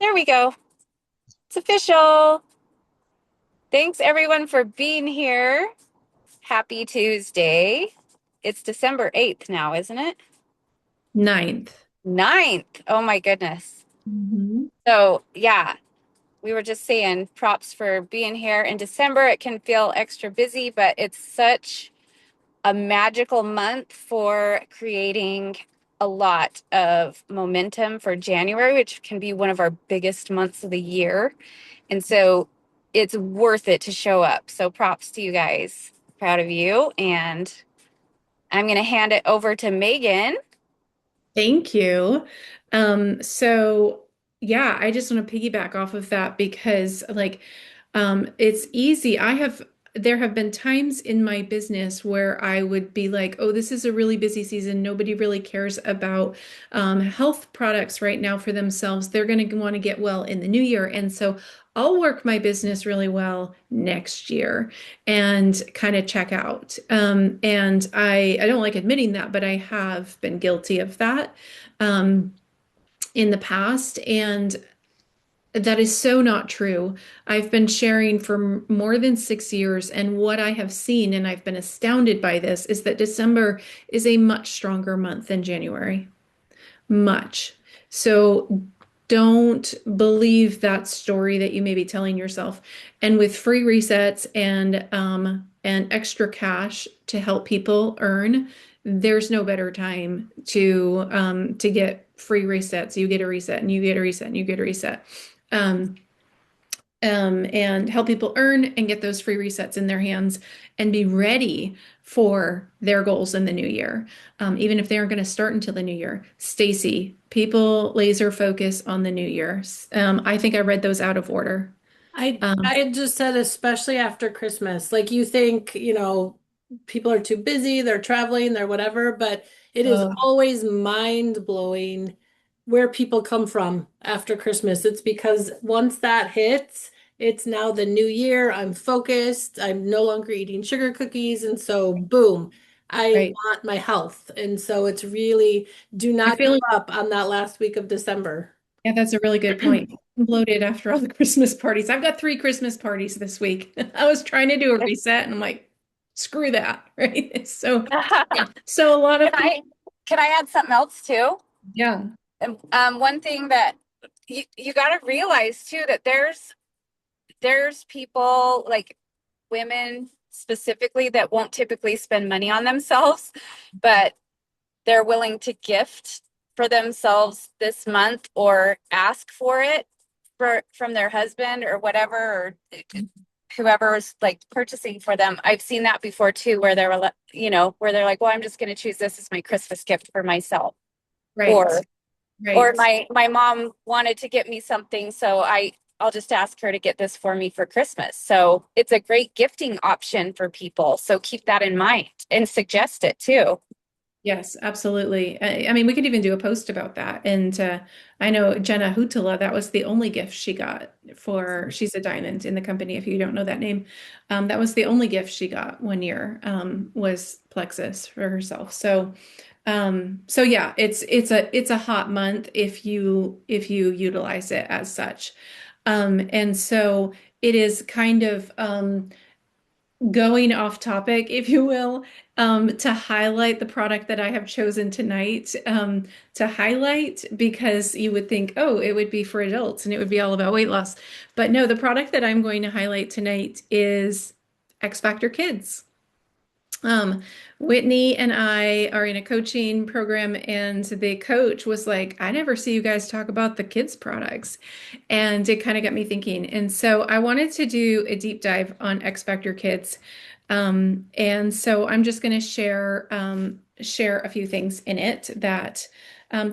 There we go. It's official. Thanks everyone for being here. Happy Tuesday. It's December 8th now, isn't it? Ninth. 9th. Oh my goodness. Mhm. So, yeah, we were just saying props for being here in December. It can feel extra busy, but it's such a magical month for creating a lot of momentum for January, which can be one of our biggest months of the year. And so it's worth it to show up. So props to you guys. Proud of you. And I'm going to hand it over to Megan. Thank you. So yeah, I just want to piggyback off of that because it's easy. There have been times in my business where I would be like, oh, this is a really busy season. Nobody really cares about health products right now for themselves. They're going to want to get well in the new year. And so I'll work my business really well next year and kind of check out. And I don't like admitting that, but I have been guilty of that um, in the past. And that is so not true. I've been sharing for more than 6 years, and what I have seen, and I've been astounded by this, is that December is a much stronger month than January. Much. So don't believe that story that you may be telling yourself. And with free resets and extra cash to help people earn, there's no better time to get free resets. You get a reset and you get a reset and you get a reset. Um, and help people earn and get those free resets in their hands and be ready for their goals in the new year, even if they aren't going to start until the new year. Stacy, people laser focus on the new year. I think I read those out of order. I Um, I just said especially after Christmas. Like you think, people are too busy, they're traveling, they're whatever, but it is oh, always mind-blowing where people come from after Christmas. It's because once that hits, it's now the new year. I'm focused. I'm no longer eating sugar cookies, and so boom, I right. want my health. And so it's really do I not feel give like, up on that last week of December. yeah, that's a really good point. I'm bloated after all the Christmas parties. I've got 3 Christmas parties this week. I was trying to do a reset and I'm like, screw that, right? So, yeah. can So a lot of people, I can I add something else too? yeah. And one thing that you got to realize too that there's people like women specifically that won't typically spend money on themselves, but they're willing to gift for themselves this month or ask for it from their husband or whatever, or whoever is like purchasing for them. I've seen that before too, where where they're like, well, I'm just going to choose this as my Christmas gift for myself. Right. Or Right. my mom wanted to get me something, so I'll just ask her to get this for me for Christmas. So it's a great gifting option for people. So keep that in mind and suggest it too. Yes, absolutely. I mean, we could even do a post about that. And I know Jenna Hutala, that was the only gift she got she's a diamond in the company, if you don't know that name. That was the only gift she got one year, was Plexus for herself. So yeah, it's a hot month if you utilize it as such. And so it is kind of going off topic, if you will, to highlight the product that I have chosen tonight, to highlight because you would think, oh, it would be for adults and it would be all about weight loss. But no, the product that I'm going to highlight tonight is X Factor Kids. Um, Whitney and I are in a coaching program, and the coach was like, I never see you guys talk about the kids' products. And it kind of got me thinking. And so I wanted to do a deep dive on X Factor Kids. And so I'm just going to share a few things in it that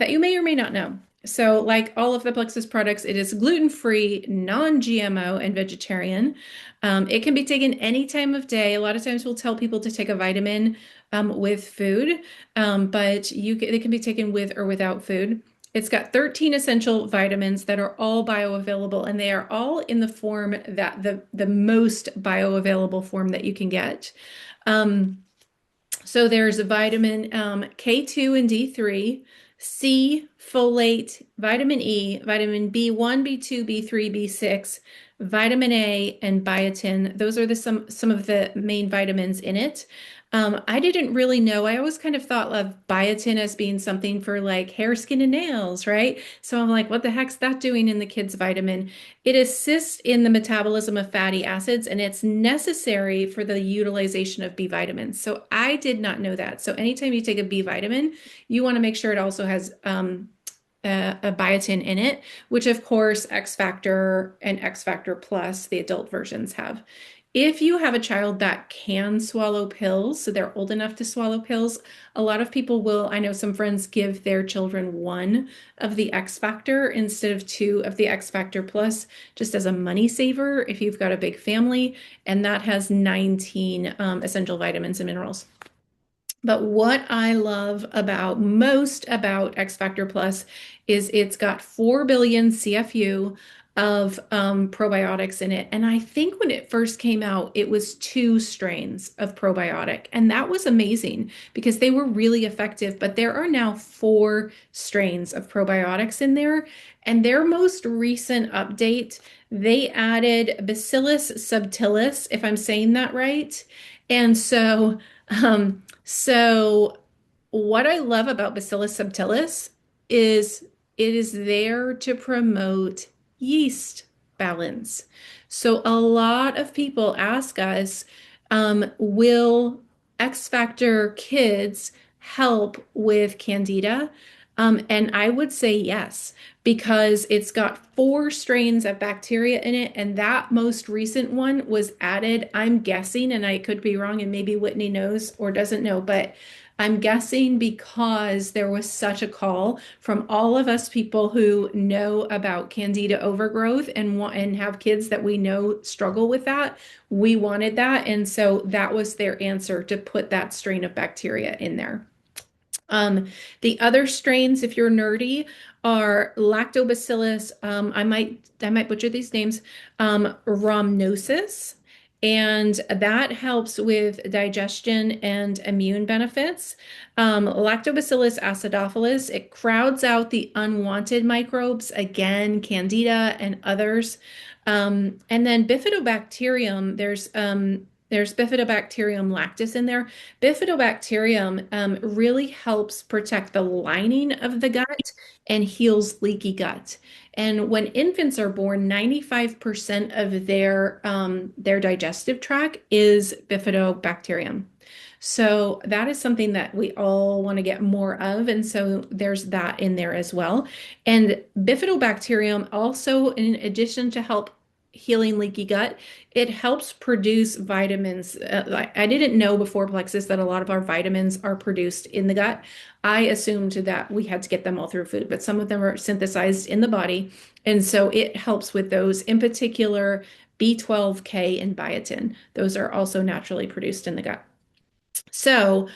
you may or may not know. So, like all of the Plexus products, it is gluten-free, non-GMO, and vegetarian. It can be taken any time of day. A lot of times we'll tell people to take a vitamin with food, but it can be taken with or without food. It's got 13 essential vitamins that are all bioavailable, and they are all in the form that the most bioavailable form that you can get. Um, so there's a vitamin K2 and D3, C, folate, vitamin E, vitamin B1, B2, B3, B6, vitamin A, and biotin. Those are some of the main vitamins in it. I didn't really know. I always kind of thought of biotin as being something for like hair, skin, and nails, right? So I'm like, what the heck's that doing in the kids' vitamin? It assists in the metabolism of fatty acids and it's necessary for the utilization of B vitamins. So I did not know that. So anytime you take a B vitamin, you want to make sure it also has a biotin in it, which of course X Factor and X Factor Plus, the adult versions have. If you have a child that can swallow pills, so they're old enough to swallow pills, a lot of people will, I know some friends give their children one of the X Factor instead of two of the X Factor Plus, just as a money saver if you've got a big family, and that has 19 essential vitamins and minerals. But what I love about most about X Factor Plus is it's got 4 billion CFU of probiotics in it. And I think when it first came out, it was two strains of probiotic. And that was amazing because they were really effective. But there are now four strains of probiotics in there. And their most recent update, they added Bacillus subtilis, if I'm saying that right. And so what I love about Bacillus subtilis is it is there to promote yeast balance. So a lot of people ask us, will X Factor kids help with Candida? And I would say yes, because it's got four strains of bacteria in it, and that most recent one was added. I'm guessing, and I could be wrong, and maybe Whitney knows or doesn't know, but I'm guessing because there was such a call from all of us people who know about Candida overgrowth and want and have kids that we know struggle with that. We wanted that, and so that was their answer to put that strain of bacteria in there. The other strains, if you're nerdy, are Lactobacillus. I might butcher these names. Rhamnosus, and that helps with digestion and immune benefits. Lactobacillus acidophilus, it crowds out the unwanted microbes, again, Candida and others. And then Bifidobacterium, there's Bifidobacterium lactis in there. Bifidobacterium really helps protect the lining of the gut and heals leaky gut. And when infants are born, 95% of their digestive tract is Bifidobacterium. So that is something that we all want to get more of. And so there's that in there as well. And Bifidobacterium also, in addition to help healing leaky gut, it helps produce vitamins. I didn't know before Plexus that a lot of our vitamins are produced in the gut. I assumed that we had to get them all through food, but some of them are synthesized in the body. And so it helps with those, in particular, B12, K, and biotin. Those are also naturally produced in the gut. So,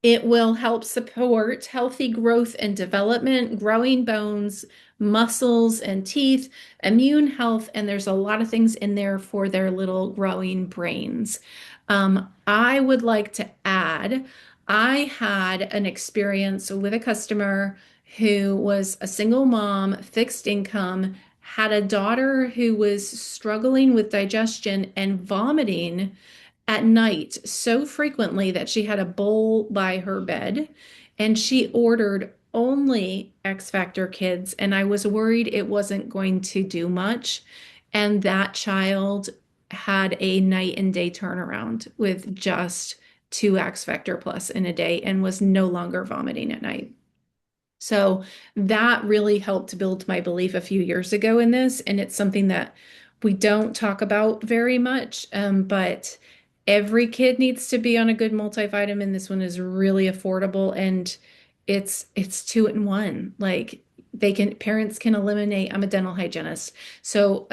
it will help support healthy growth and development, growing bones, muscles and teeth, immune health, and there's a lot of things in there for their little growing brains. I would like to add, I had an experience with a customer who was a single mom, fixed income, had a daughter who was struggling with digestion and vomiting at night so frequently that she had a bowl by her bed and she ordered only X Factor Kids. And I was worried it wasn't going to do much. And that child had a night and day turnaround with just two X Factor Plus in a day and was no longer vomiting at night. So that really helped build my belief a few years ago in this. And it's something that we don't talk about very much, but every kid needs to be on a good multivitamin. This one is really affordable and it's two in one. Like parents can eliminate, I'm a dental hygienist. So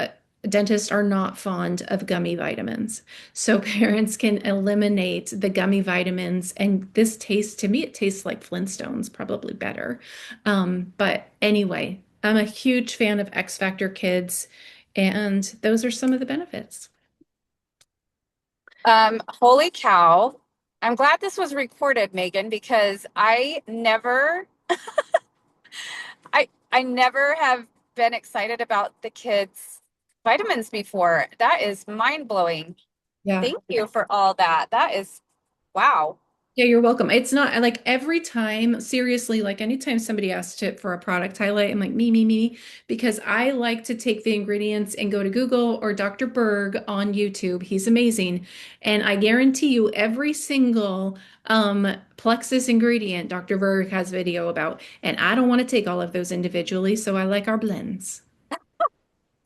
dentists are not fond of gummy vitamins. So parents can eliminate the gummy vitamins and this tastes, to me, it tastes like Flintstones, probably better. But anyway, I'm a huge fan of X Factor Kids, and those are some of the benefits. Holy cow. I'm glad this was recorded, Megan, because I never I never have been excited about the kids' vitamins before. That is mind blowing. Yeah. Thank you for all that. That is wow. Yeah, you're welcome. It's not like every time, seriously, like anytime somebody asks to, for a product highlight, I'm like, me, because I like to take the ingredients and go to Google or Dr. Berg on YouTube. He's amazing. And I guarantee you, every single Plexus ingredient Dr. Berg has video about. And I don't want to take all of those individually, so I like our blends.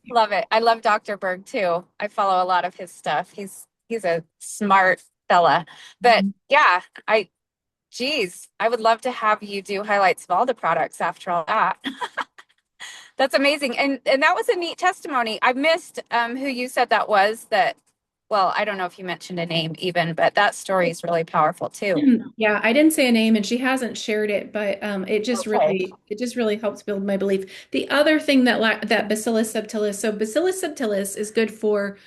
Love it. I love Dr. Berg too. I follow a lot of his stuff. He's a smart fella. But Mhm. yeah, geez, I would love to have you do highlights of all the products after all that. That's amazing. And that was a neat testimony. I missed who you said that was that well, I don't know if you mentioned a name even, but that story is really powerful too. Yeah, I didn't say a name and she hasn't shared it, but Okay. it just really helps build my belief. The other thing that Bacillus subtilis, so Bacillus subtilis is good for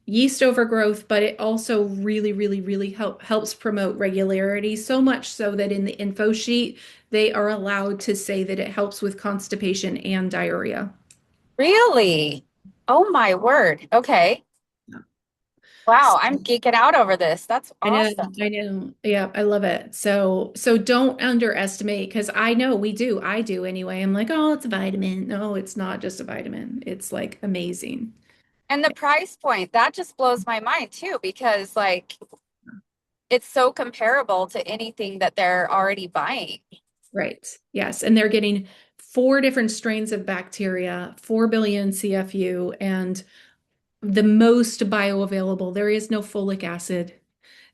yeast overgrowth, but it also really helps promote regularity, so much so that in the info sheet they are allowed to say that it helps with constipation and diarrhea. Really? Oh my word. Okay. Wow, I'm geeking out over this. That's I know, awesome. I know. Yeah, I love it. So don't underestimate because I know we do. I do anyway. I'm like, oh, it's a vitamin. No, it's not just a vitamin. It's like amazing. And the price point, that just blows my mind too, because like it's so comparable to anything that they're already buying. Right. Yes. And they're getting four different strains of bacteria, 4 billion CFU, and the most bioavailable. There is no folic acid.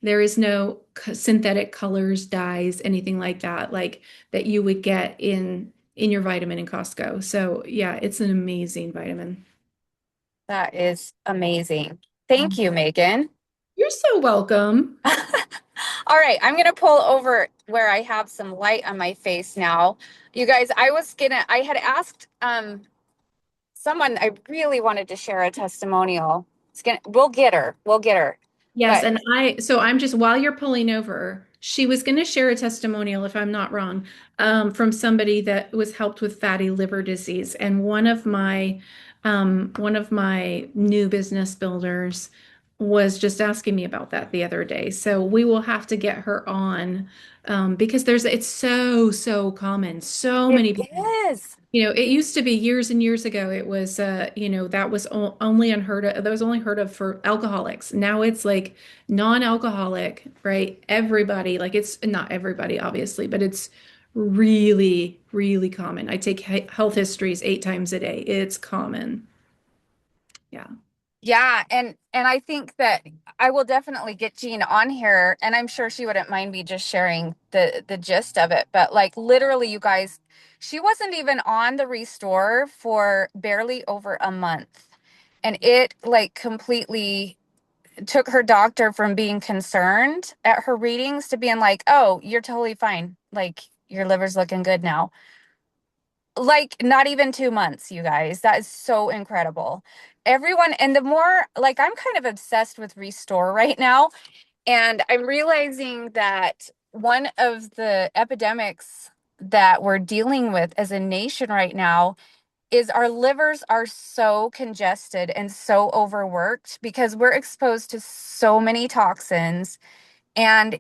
There is no synthetic colors, dyes, anything like that, like that you would get in your vitamin in Costco. So yeah, it's an amazing vitamin. That is amazing. Thank you, Megan. You're so welcome. All right, I'm gonna pull over where I have some light on my face now. You guys, I had asked someone I really wanted to share a testimonial. We'll get her. We'll get her. Yes, But and so I'm just while you're pulling over, she was going to share a testimonial, if I'm not wrong, from somebody that was helped with fatty liver disease. And one of my new business builders was just asking me about that the other day. So we will have to get her on because it's so common. So it many people. is. It used to be years and years ago, it was, that was only unheard of, that was only heard of for alcoholics. Now it's like non-alcoholic, right? Everybody, like it's not everybody, obviously, but it's really common. I take health histories 8 times a day. It's common. Yeah. Yeah, and I think that I will definitely get Jean on here, and I'm sure she wouldn't mind me just sharing the gist of it. But like literally, you guys, she wasn't even on the Restore for barely over a month, and it like completely took her doctor from being concerned at her readings to being like, "Oh, you're totally fine. Like your liver's looking good now." Like not even 2 months, you guys. That is so incredible. Everyone, and the more like I'm kind of obsessed with Restore right now, and I'm realizing that one of the epidemics that we're dealing with as a nation right now is our livers are so congested and so overworked because we're exposed to so many toxins and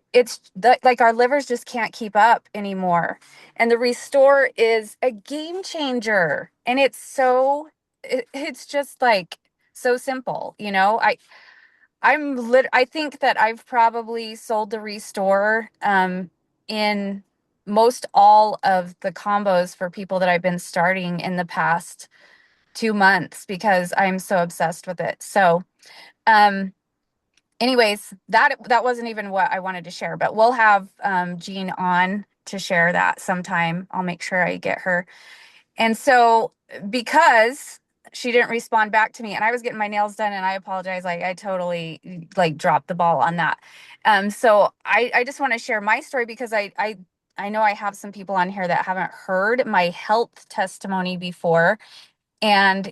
like our livers just can't keep up anymore, and the Restore is a game changer, and it's just like so simple, I think that I've probably sold the Restore in most all of the combos for people that I've been starting in the past 2 months because I'm so obsessed with it. So um anyways, that wasn't even what I wanted to share, but we'll have Jean on to share that sometime. I'll make sure I get her. And so because she didn't respond back to me and I was getting my nails done and I apologize, like I totally like dropped the ball on that. So I just want to share my story because I know I have some people on here that haven't heard my health testimony before, and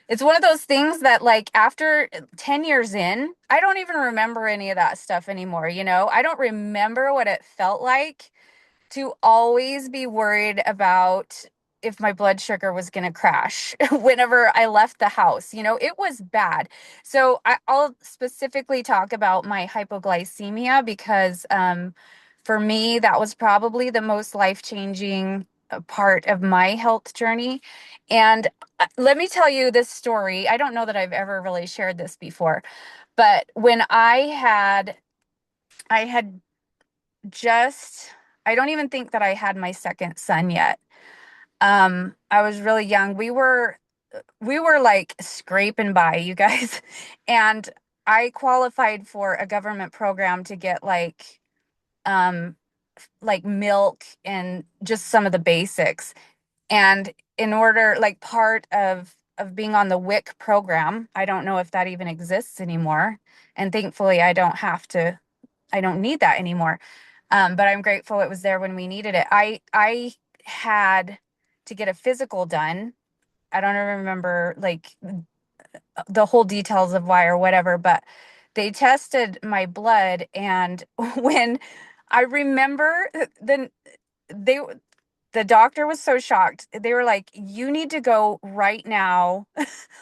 it's one of those things that like after 10 years in, I don't even remember any of that stuff anymore. I don't remember what it felt like to always be worried about if my blood sugar was going to crash whenever I left the house. You know, it was bad. So I'll specifically talk about my hypoglycemia because for me, that was probably the most life-changing part of my health journey. And let me tell you this story. I don't know that I've ever really shared this before, but when I had just, I don't even think that I had my second son yet. I was really young. We were like scraping by, you guys. And I qualified for a government program to get um like milk and just some of the basics. And in order, like part of being on the WIC program, I don't know if that even exists anymore. And thankfully I don't need that anymore. But I'm grateful it was there when we needed it. I had to get a physical done. I don't remember like the whole details of why or whatever, but they tested my blood, and when I remember they the doctor was so shocked. They were like, "You need to go right now."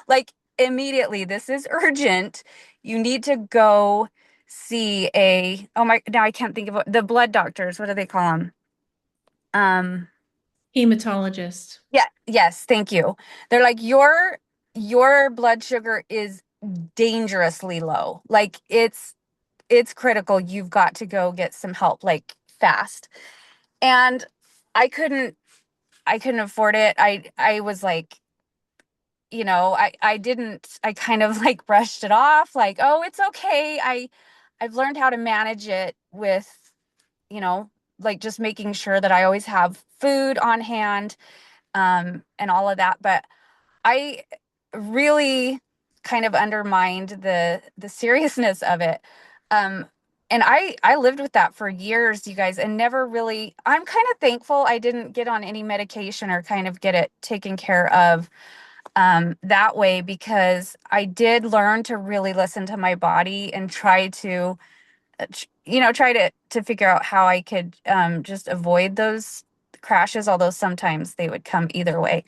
Like immediately. This is urgent. You need to go see a, oh my, now I can't think of the blood doctors. What do they call them? Um, Hematologist. yeah, yes, thank you. They're like, your blood sugar is dangerously low. Like it's critical. You've got to go get some help, like fast. And I couldn't I couldn't afford it. I was like, I didn't, I kind of like brushed it off, like, oh, it's okay. I've learned how to manage it with, you know, like just making sure that I always have food on hand, and all of that. But I really kind of undermined the seriousness of it. Um, and I lived with that for years, you guys, and never really, I'm kind of thankful I didn't get on any medication or kind of get it taken care of that way, because I did learn to really listen to my body and try to, try to figure out how I could just avoid those crashes, although sometimes they would come either way.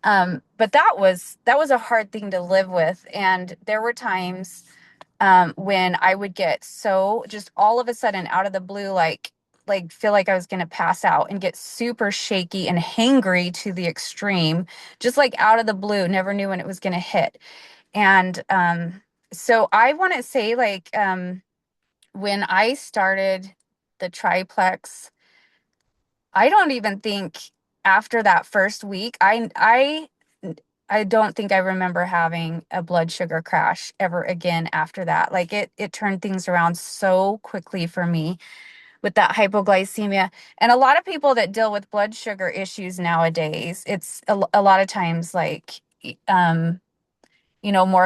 But that was a hard thing to live with, and there were times when I would get so just all of a sudden out of the blue, like feel like I was going to pass out and get super shaky and hangry to the extreme, just like out of the blue, never knew when it was going to hit. And so I want to say, like, when I started the triplex, I don't even think after that first week, I don't think I remember having a blood sugar crash ever again after that. Like it turned things around so quickly for me with that hypoglycemia. And a lot of people that deal with blood sugar issues nowadays, it's a lot of times like more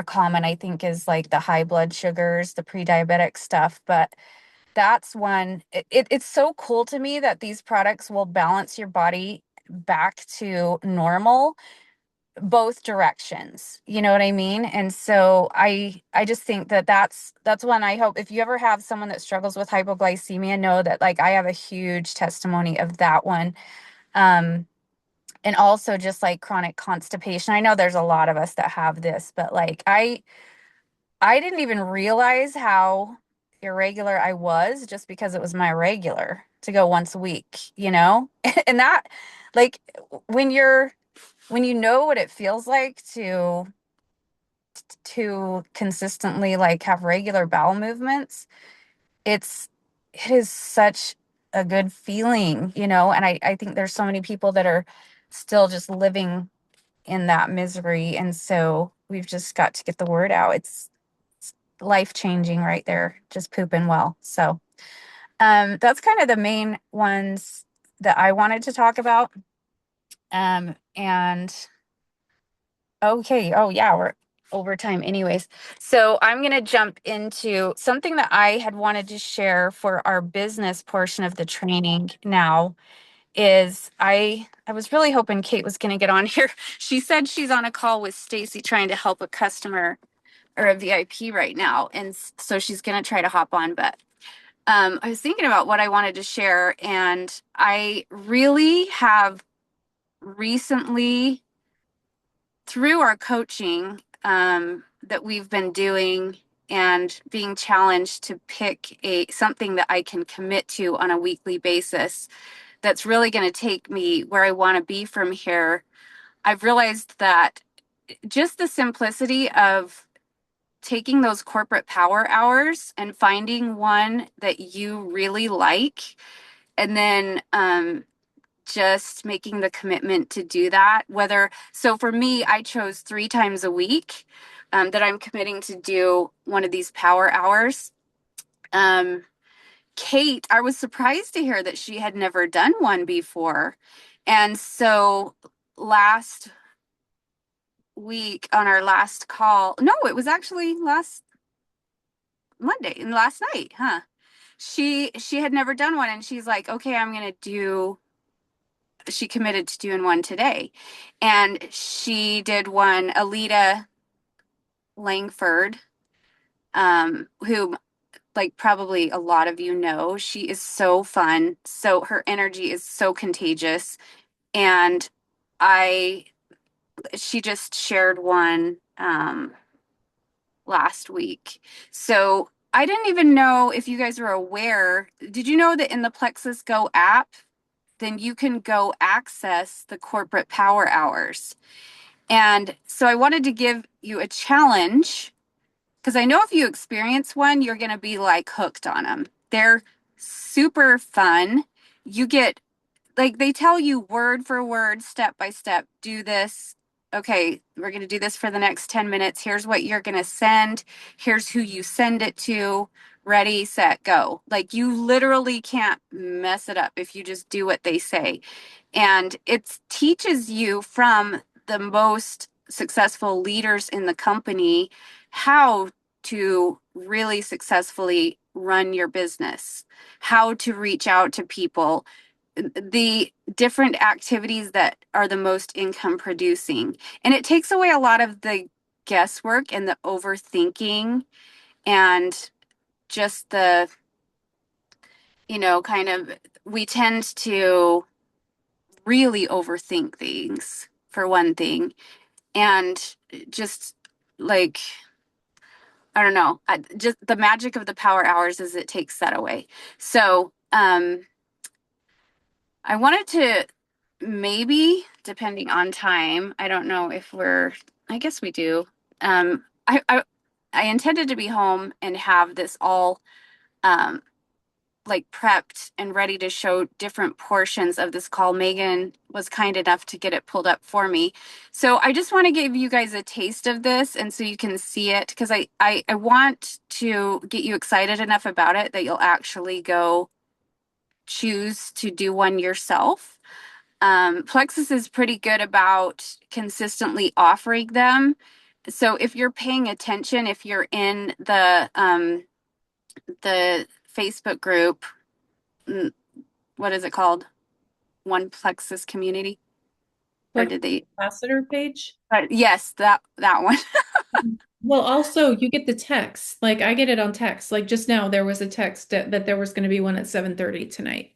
common, I think, is like the high blood sugars, the pre-diabetic stuff. But that's one, it's so cool to me that these products will balance your body back to normal, both directions. You know what I mean? And so I just think that that's one. I hope if you ever have someone that struggles with hypoglycemia, know that like I have a huge testimony of that one. Um, and also just like chronic constipation. I know there's a lot of us that have this, but like I didn't even realize how irregular I was just because it was my regular to go once a week, you know? And that, like, when when you know what it feels like to consistently like have regular bowel movements, it is such a good feeling, and I think there's so many people that are still just living in that misery. And so we've just got to get the word out. It's life changing right there, just pooping well. So that's kind of the main ones that I wanted to talk about. And okay, oh yeah, we're over time anyways. So I'm going to jump into something that I had wanted to share for our business portion of the training now. Is I was really hoping Kate was going to get on here. She said she's on a call with Stacy trying to help a customer or a VIP right now, and so she's going to try to hop on. But I was thinking about what I wanted to share, and I really have recently, through our coaching that we've been doing and being challenged to pick a something that I can commit to on a weekly basis that's really going to take me where I want to be from here. I've realized that just the simplicity of taking those corporate power hours and finding one that you really like, and then just making the commitment to do that. Whether, so for me, I chose 3 times a week that I'm committing to do one of these power hours. Um, Kate, I was surprised to hear that she had never done one before. And so last week on our last call, no, it was actually last Monday and last night, huh? She had never done one, and she's like, okay, I'm gonna do, she committed to doing one today. And she did one, Alita Langford, who like probably a lot of you know. She is so fun. So her energy is so contagious. And I she just shared one last week. So I didn't even know if you guys were aware. Did you know that in the Plexus Go app, then you can go access the corporate power hours? And so I wanted to give you a challenge because I know if you experience one, you're going to be like hooked on them. They're super fun. You get, like, they tell you word for word, step by step, do this. Okay, we're going to do this for the next 10 minutes. Here's what you're going to send. Here's who you send it to. Ready, set, go. Like, you literally can't mess it up if you just do what they say. And it teaches you from the most successful leaders in the company how to really successfully run your business, how to reach out to people, the different activities that are the most income producing. And it takes away a lot of the guesswork and the overthinking and just the, kind of, we tend to really overthink things for one thing. And just like, I don't know, just the magic of the power hours is it takes that away. So, I wanted to maybe, depending on time, I don't know if I guess we do. I intended to be home and have this all um, like prepped and ready to show different portions of this call. Megan was kind enough to get it pulled up for me. So I just want to give you guys a taste of this and so you can see it because I want to get you excited enough about it that you'll actually go choose to do one yourself. Plexus is pretty good about consistently offering them. So if you're paying attention, if you're in the Facebook group, what is it called? One Plexus Community, or Like did they? ambassador page. Yes, that one. Well, also you get the text. Like I get it on text. Like just now there was a text that there was going to be one at 7:30 tonight.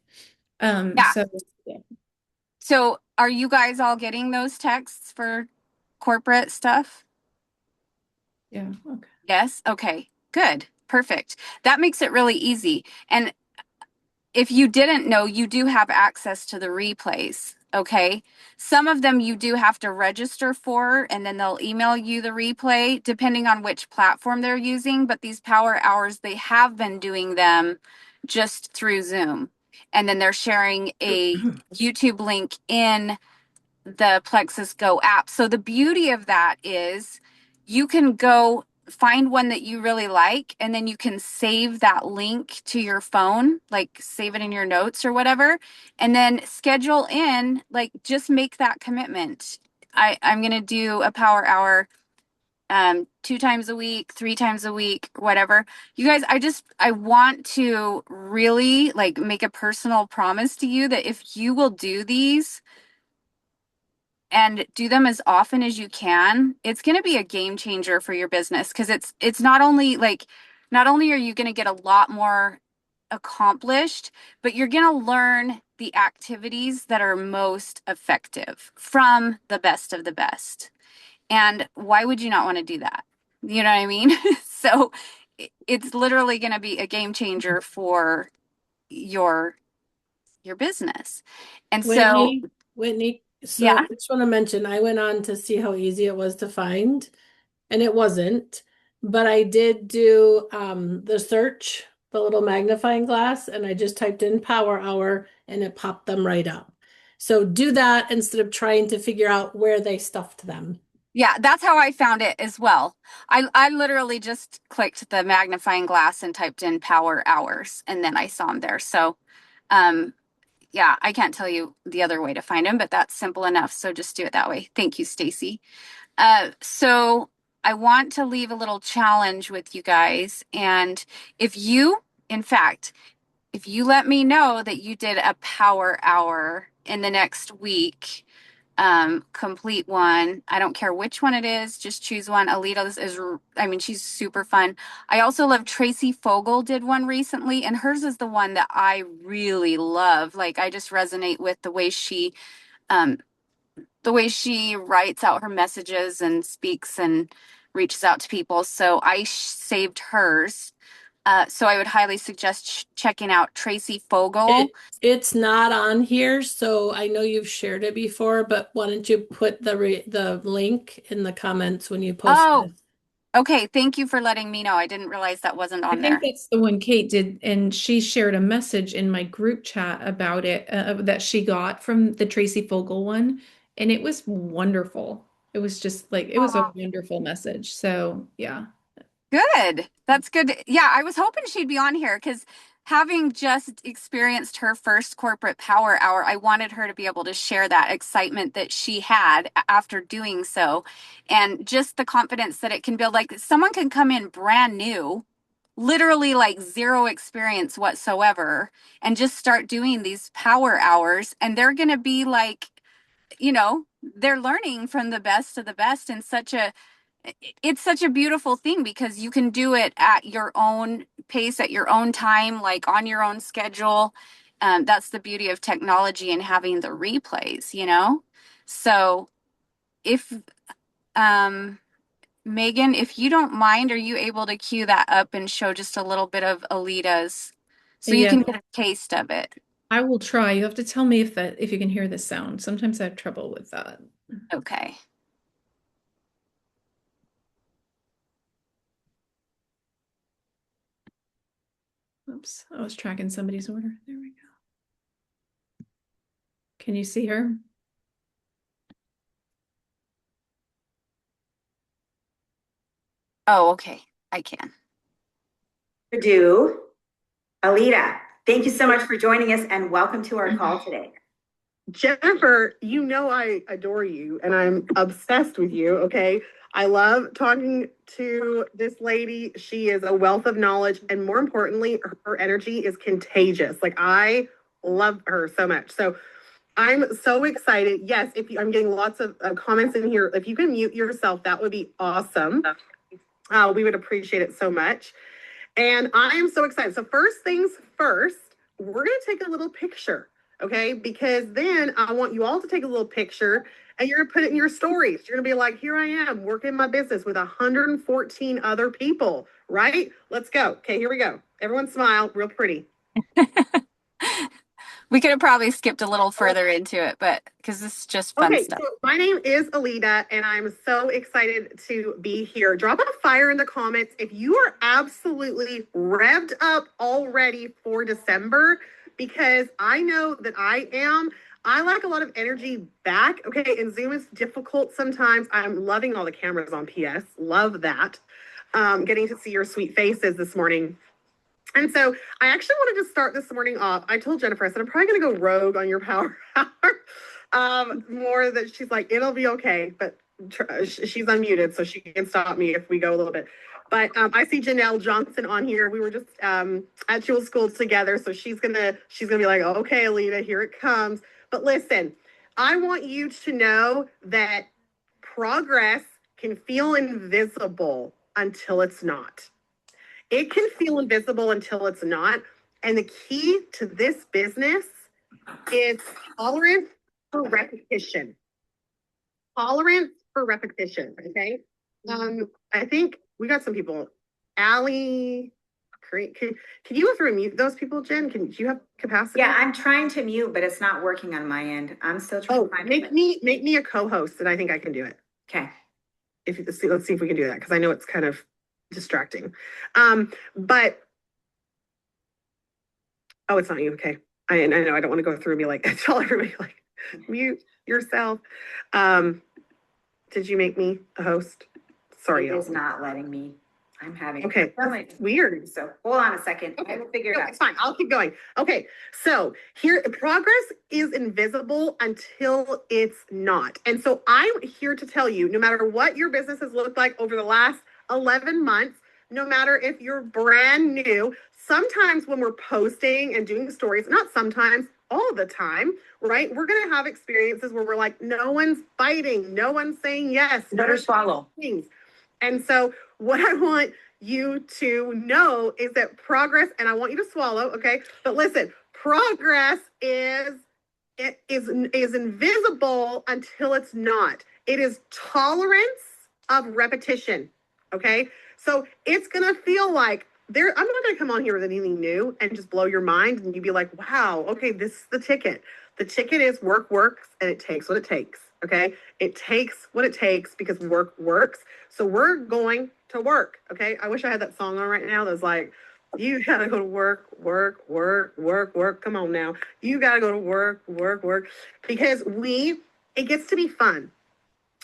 Yeah. So yeah. So are you guys all getting those texts for corporate stuff? Yeah. Okay. Yes. Okay. Good. Perfect. That makes it really easy. And if you didn't know, you do have access to the replays. Okay. Some of them you do have to register for, and then they'll email you the replay depending on which platform they're using. But these power hours, they have been doing them just through Zoom. And then they're sharing a YouTube link in the Plexus Go app. So the beauty of that is you can go find one that you really like, and then you can save that link to your phone, like save it in your notes or whatever, and then schedule in, like just make that commitment. I'm going to do a power hour 2 times a week, 3 times a week, whatever. You guys, I want to really like make a personal promise to you that if you will do these and do them as often as you can, it's going to be a game changer for your business because it's not only are you going to get a lot more accomplished, but you're going to learn the activities that are most effective from the best of the best. And why would you not want to do that? You know what I mean? So it's literally going to be a game changer for your business. And so, Whitney, so yeah. I just want to mention I went on to see how easy it was to find, and it wasn't, but I did do the search, the little magnifying glass, and I just typed in power hour and it popped them right up. So do that instead of trying to figure out where they stuffed them. Yeah, that's how I found it as well. I literally just clicked the magnifying glass and typed in power hours and then I saw them there. So, um, yeah, I can't tell you the other way to find them, but that's simple enough. So just do it that way. Thank you, Stacy. So I want to leave a little challenge with you guys. And if you, in fact, if you let me know that you did a power hour in the next week, complete one. I don't care which one it is, just choose one. Alita is, I mean, she's super fun. I also love Traci Fogle did one recently, and hers is the one that I really love. Like, I just resonate with um, the way she writes out her messages and speaks and reaches out to people. So I saved hers. So I would highly suggest checking out Traci Fogle. It's not on here, so I know you've shared it before, but why don't you put the link in the comments when you post Oh, this? okay. Thank you for letting me know. I didn't realize that wasn't I on think there. that's the one Kate did, and she shared a message in my group chat about it that she got from the Tracy Fogle one, and it was wonderful. It was just like it was a wonderful message. So yeah. Good. That's good. Yeah, I was hoping she'd be on here because having just experienced her first corporate power hour, I wanted her to be able to share that excitement that she had after doing so and just the confidence that it can build. Like someone can come in brand new, literally like zero experience whatsoever, and just start doing these power hours, and they're going to be like, they're learning from the best of the best in such a it's such a beautiful thing because you can do it at your own pace, at your own time, like on your own schedule. That's the beauty of technology and having the replays. So if, Megan, if you don't mind, are you able to cue that up and show just a little bit of Alita's so you Yeah, can get a taste of it? I will try. You have to tell me if you can hear the sound. Sometimes I have trouble with that. Okay. Oops, I was tracking somebody's order. There we go. Can you see her? Oh, okay. I can. Do Alita, thank you so much for joining us and welcome to our call today. Jennifer, you know I adore you and I'm obsessed with you, okay? I love talking to this lady. She is a wealth of knowledge, and more importantly, her energy is contagious. Like, I love her so much. So I'm so excited. Yes, I'm getting lots of comments in here. If you can mute yourself, that would be awesome. We would appreciate it so much. And I am so excited. So first things first, we're going to take a little picture, okay? Because then I want you all to take a little picture and you're going to put it in your stories. You're going to be like, here I am working my business with 114 other people, right? Let's go. Okay, here we go. Everyone smile, real pretty. We could have probably skipped a little further into it, but because this is just fun Okay, stuff. so my name is Alita, and I'm so excited to be here. Drop a fire in the comments if you are absolutely revved up already for December, because I know that I am. I like a lot of energy back. Okay, and Zoom is difficult sometimes. I'm loving all the cameras on PS. Love that. Getting to see your sweet faces this morning. And so I actually wanted to start this morning off. I told Jennifer, I said, I'm probably going to go rogue on your power hour. More that she's like, it'll be okay. But she's unmuted, so she can stop me if we go a little bit. But I see Janelle Johnson on here. We were just at Jewel School together. So she's gonna be like, oh, okay, Alita, here it comes. But listen, I want you to know that progress can feel invisible until it's not. It can feel invisible until it's not. And the key to this business is tolerance for repetition. Tolerance for repetition. Okay. I think we got some people. Allie, great. Can you go through and mute those people, Jen? Do you have capacity? Yeah, I'm trying to mute, but it's not working on my end. I'm still trying to find make me a co-host, and I think I can do it. Okay. Let's see if we can do that, because I know it's kind of distracting. But it's not you. Okay. I know I don't want to go through and be like, tell everybody like mute yourself. Did you make me a host? Sorry, It is not letting me. I'm having okay. That's weird. So hold on a second. Okay. I will figure it out. It's fine. I'll keep going. Okay. So here, progress is invisible until it's not. And so I'm here to tell you, no matter what your business has looked like over the last 11 months, no matter if you're brand new, sometimes when we're posting and doing stories, not sometimes, all the time, right? We're going to have experiences where we're like, no one's biting, no one's saying yes. Better swallow. Things. And so what I want you to know is that progress, and I want you to swallow, okay? But listen, progress is invisible until it's not. It is tolerance of repetition, okay? So it's gonna feel like I'm not gonna come on here with anything new and just blow your mind and you'd be like, wow, okay, this is the ticket. The ticket is work works and it takes what it takes, okay? It takes what it takes because work works. So we're going to work, okay? I wish I had that song on right now that's like, you gotta go to work, work, work, work, work. Come on now. You gotta go to work, work, work. Because it gets to be fun.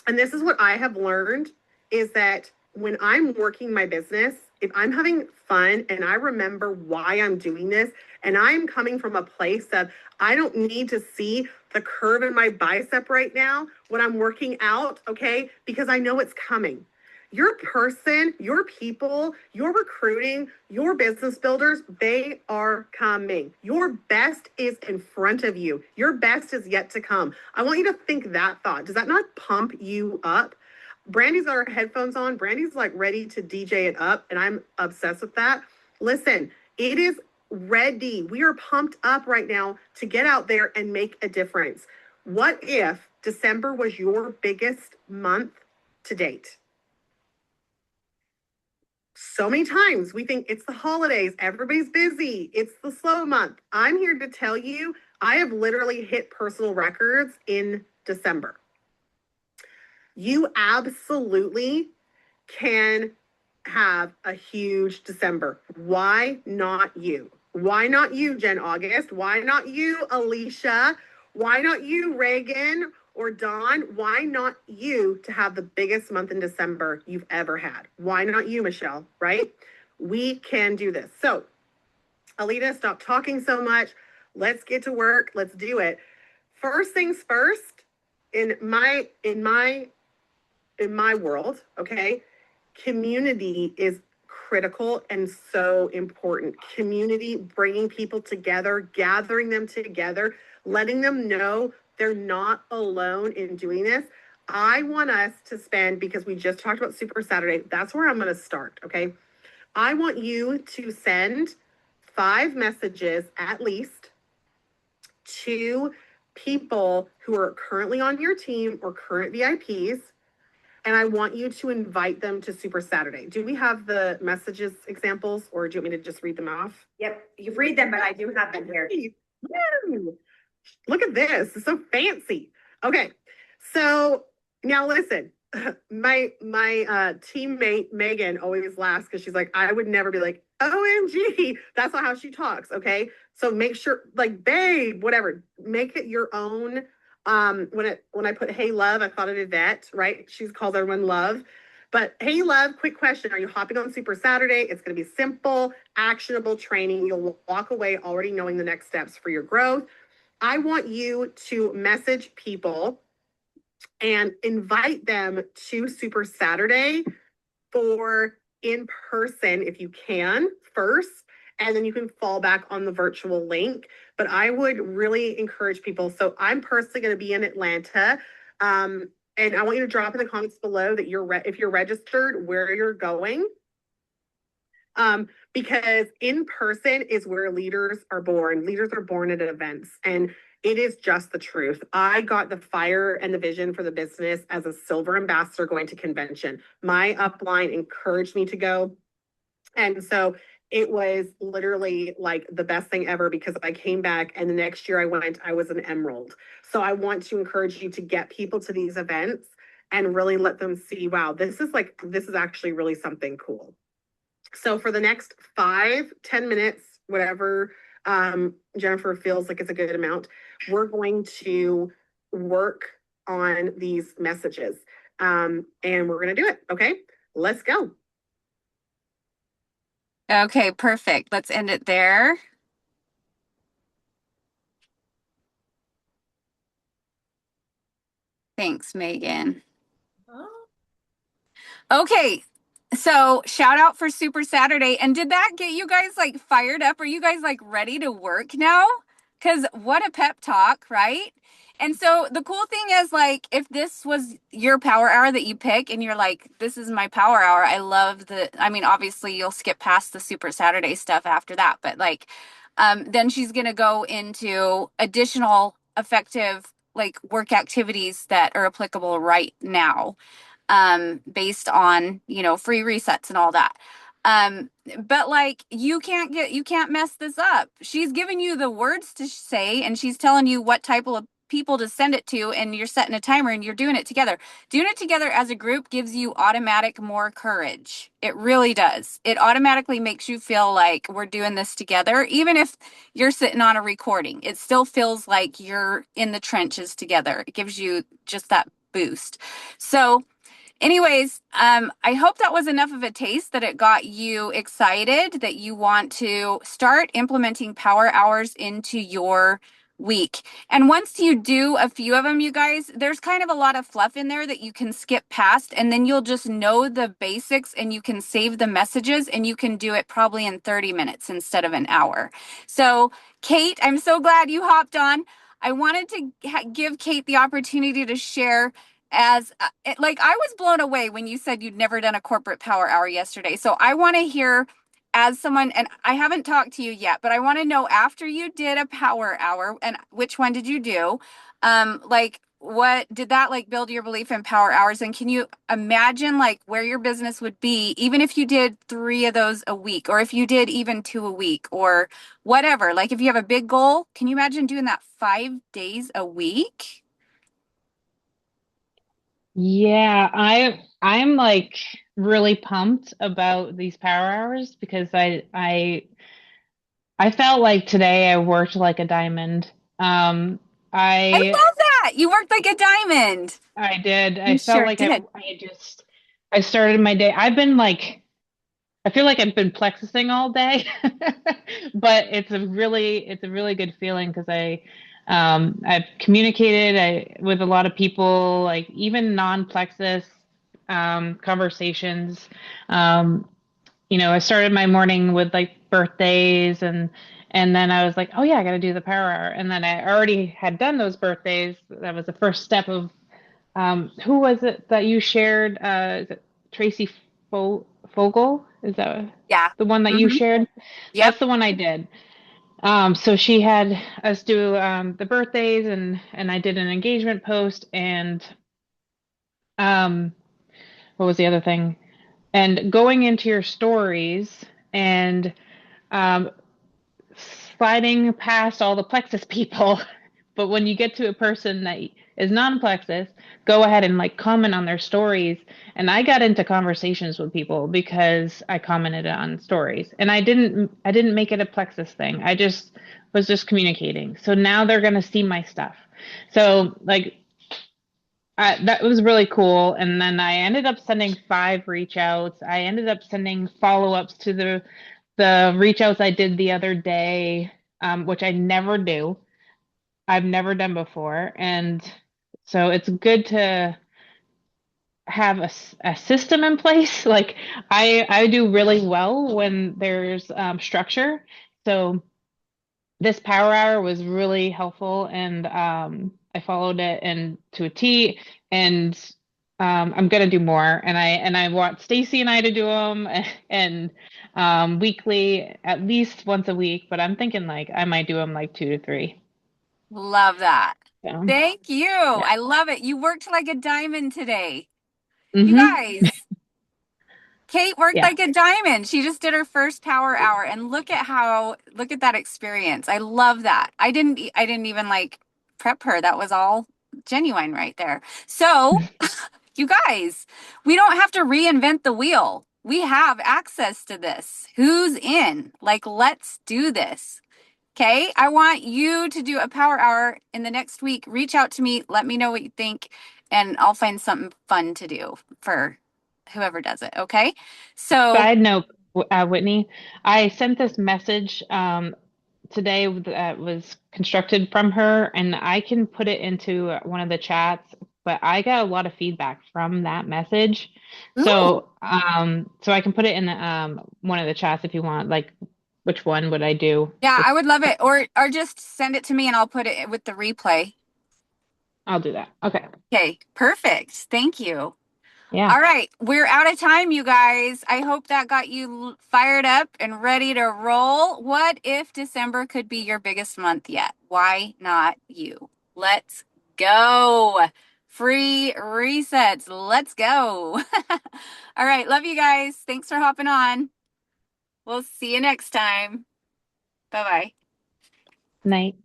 And this is what I have learned is that when I'm working my business, if I'm having fun and I remember why I'm doing this, and I'm coming from a place of I don't need to see the curve in my bicep right now when I'm working out, okay? Because I know it's coming. Your person, your people, your recruiting, your business builders, they are coming. Your best is in front of you. Your best is yet to come. I want you to think that thought. Does that not pump you up? Brandy's got her headphones on. Brandy's like ready to DJ it up, and I'm obsessed with that. Listen, it is ready. We are pumped up right now to get out there and make a difference. What if December was your biggest month to date? So many times we think it's the holidays, everybody's busy, it's the slow month. I'm here to tell you, I have literally hit personal records in December. You absolutely can have a huge December. Why not you? Why not you, Jen August? Why not you, Alicia? Why not you, Reagan or Dawn? Why not you to have the biggest month in December you've ever had? Why not you, Michelle, right? We can do this. So, Alita, stop talking so much. Let's get to work. Let's do it. First things first, in my world, okay, community is critical and so important. Community, bringing people together, gathering them together, letting them know they're not alone in doing this. I want us to spend, because we just talked about Super Saturday, that's where I'm going to start, okay? I want you to send 5 messages at least to people who are currently on your team or current VIPs, and I want you to invite them to Super Saturday. Do we have the messages examples, or do you want me to just read them off? Yep, you read them, but I do have them here. Woo! Look at this, it's so fancy. Okay, so now listen, my teammate Megan always laughs because she's like, I would never be like, OMG, that's not how she talks, okay? So make sure, like, babe, whatever, make it your own. When I put hey love, I thought of Yvette, right? She calls everyone love. But hey love, quick question. Are you hopping on Super Saturday? It's going to be simple, actionable training. You'll walk away already knowing the next steps for your growth. I want you to message people and invite them to Super Saturday for in person if you can first, and then you can fall back on the virtual link. But I would really encourage people. So I'm personally going to be in Atlanta. And I want you to drop in the comments below that if you're registered, where you're going. Because in person is where leaders are born. Leaders are born at events, and it is just the truth. I got the fire and the vision for the business as a silver ambassador going to convention. My upline encouraged me to go. And so it was literally like the best thing ever because I came back and the next year I went, I was an emerald. So I want to encourage you to get people to these events and really let them see, wow, this is actually really something cool. So for the next 5-10 minutes, whatever Jennifer feels like it's a good amount, we're going to work on these messages. And we're going to do it. Okay, let's go. Okay, perfect. Let's end it there. Thanks, Megan. Okay, so shout out for Super Saturday. And did that get you guys like fired up? Are you guys like ready to work now? Because what a pep talk, right? And so the cool thing is like if this was your power hour that you pick and you're like, this is my power hour. I mean, obviously you'll skip past the Super Saturday stuff after that, but like then she's gonna go into additional effective like work activities that are applicable right now based on, free resets and all that. But like you can't mess this up. She's giving you the words to say and she's telling you what type of people to send it to, and you're setting a timer and you're doing it together. Doing it together as a group gives you automatic more courage. It really does. It automatically makes you feel like we're doing this together. Even if you're sitting on a recording, it still feels like you're in the trenches together. It gives you just that boost. So anyways, I hope that was enough of a taste that it got you excited that you want to start implementing power hours into your week. And once you do a few of them, you guys, there's kind of a lot of fluff in there that you can skip past, and then you'll just know the basics and you can save the messages and you can do it probably in 30 minutes instead of an hour. So, Kate, I'm so glad you hopped on. I wanted to give Kate the opportunity to share as like I was blown away when you said you'd never done a corporate power hour yesterday. So I want to hear as someone, and I haven't talked to you yet, but I want to know after you did a power hour, and which one did you do? Like what did that like build your belief in power hours? And can you imagine like where your business would be even if you did 3 of those a week, or if you did even 2 a week, or whatever? Like if you have a big goal, can you imagine doing that 5 days a week? Yeah, I'm like really pumped about these power hours because I felt like today I worked like a diamond. Um, I I love that. You worked like a diamond. I did. I You felt sure like did. I started my day. I've been like I feel like I've been plexusing all day, but it's a really good feeling because I've communicated with a lot of people, like even non-plexus conversations. Um, I started my morning with like birthdays and then I was like, oh yeah, I got to do the power hour. And then I already had done those birthdays. That was the first step of who was it that you shared? Is it Traci Fogle? Is that Yeah. the one that you Hmm. shared? Yep. That's the one I did. So she had us do the birthdays and I did an engagement post and um, what was the other thing? And going into your stories and um, sliding past all the plexus people. But when you get to a person that is non-plexus, go ahead and like comment on their stories. And I got into conversations with people because I commented on stories. And I didn't make it a plexus thing. I just was just communicating. So now they're going to see my stuff. So like that was really cool. And then I ended up sending 5 reach outs. I ended up sending follow-ups to the reach outs I did the other day, which I never do. I've never done before. And so it's good to have a system in place. Like I do really well when there's structure. So this power hour was really helpful and I followed it and to a T and I'm gonna do more, and I want Stacy and I to do them, and weekly, at least once a week. But I'm thinking like I might do them like 2 to 3. Love that. So Thank you. yeah. I love it. You worked like a diamond today. You Hmm. guys, Kate worked Yeah. like a diamond. She just did her first power hour and look at that experience. I love that. I didn't even like prep her. That was all genuine right there. So, you guys, we don't have to reinvent the wheel. We have access to this. Who's in? Like, let's do this. Okay, I want you to do a power hour in the next week. Reach out to me, let me know what you think, and I'll find something fun to do for whoever does it. Okay, so Side note, Whitney, I sent this message today that was constructed from her, and I can put it into one of the chats, but I got a lot of feedback from that message. ooh, So I can put it in one of the chats if you want, like which one would I do? yeah, With I would love it. Or just send it to me and I'll put it with the replay. I'll do that. Okay. Okay, perfect. Thank you. Yeah. All right, we're out of time, you guys. I hope that got you fired up and ready to roll. What if December could be your biggest month yet? Why not you? Let's go. Free resets. Let's go. All right, love you guys. Thanks for hopping on. We'll see you next time. Bye bye. Night.